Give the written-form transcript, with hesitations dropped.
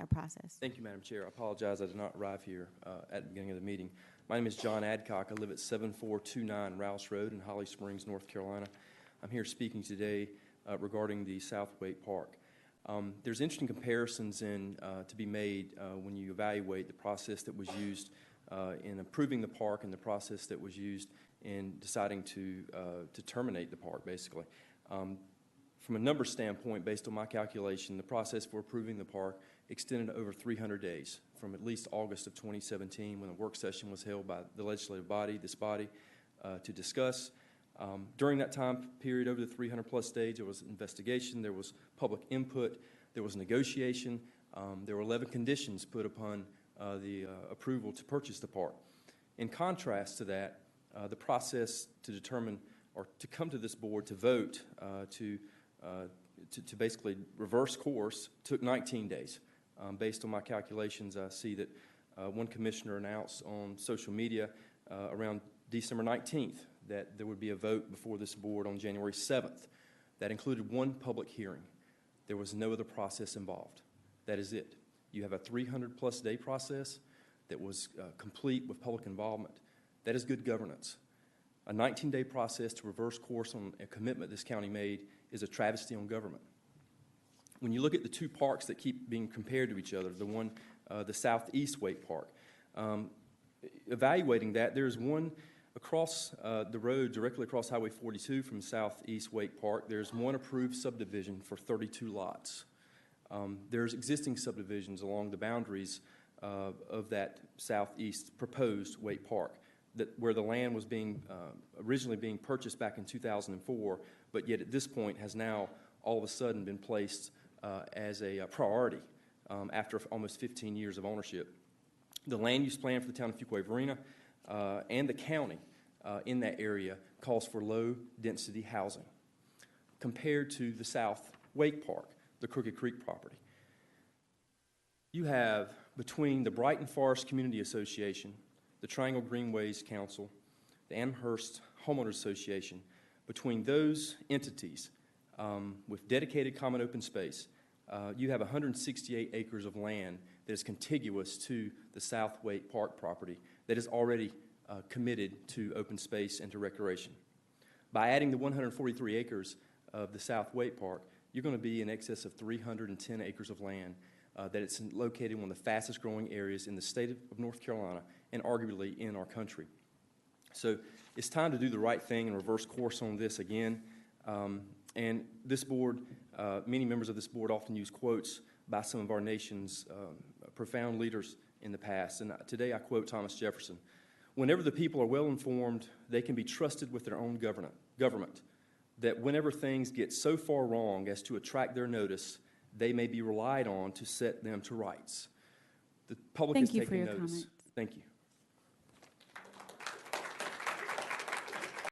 our process. Thank you, Madam Chair. I apologize I did not arrive here at the beginning of the meeting. My name is John Adcock. I live at 7429 Rouse Road in Holly Springs, North Carolina. I'm here speaking today regarding the South Wake Park. There's interesting comparisons to be made when you evaluate the process that was used in approving the park and the process that was used in deciding to terminate the park, basically. From a number standpoint, based on my calculation, the process for approving the park extended over 300 days, from at least August of 2017, when a work session was held by the legislative body, to discuss. During that time period, over the 300-plus days, there was investigation, there was public input, there was negotiation, there were 11 conditions put upon the approval to purchase the park. In contrast to that, the process to determine or to come to this board to vote to basically reverse course took 19 days. Based on my calculations, I see that one commissioner announced on social media around December 19th that there would be a vote before this board on January 7th. That included one public hearing. There was no other process involved. That is it. You have a 300-plus day process that was complete with public involvement. That is good governance. A 19-day process to reverse course on a commitment this county made is a travesty on government. When you look at the two parks that keep being compared to each other, the Southeast Wake Park, evaluating that, there's one across the road, directly across Highway 42 from Southeast Wake Park, there's one approved subdivision for 32 lots. There's existing subdivisions along the boundaries of that Southeast proposed Wake Park, where the land was originally being purchased back in 2004, but yet at this point has now all of a sudden been placed as a priority after almost 15 years of ownership. The land use plan for the town of Fuquay-Varina and the county in that area calls for low-density housing compared to the South Wake Park, the Crooked Creek property. You have, between the Brighton Forest Community Association, the Triangle Greenways Council, the Amherst Homeowners Association, between those entities with dedicated common open space, you have 168 acres of land that is contiguous to the South Wake Park property that is already committed to open space and to recreation. By adding the 143 acres of the South Wake Park, you're going to be in excess of 310 acres of land that it's located in one of the fastest growing areas in the state of North Carolina and arguably in our country. So it's time to do the right thing and reverse course on this again. And this board, many members of this board often use quotes by some of our nation's profound leaders in the past. And today I quote Thomas Jefferson: "Whenever the people are well informed, they can be trusted with their own government, that whenever things get so far wrong as to attract their notice, they may be relied on to set them to rights." The public is taking notice. Thank you for your comments. Thank you.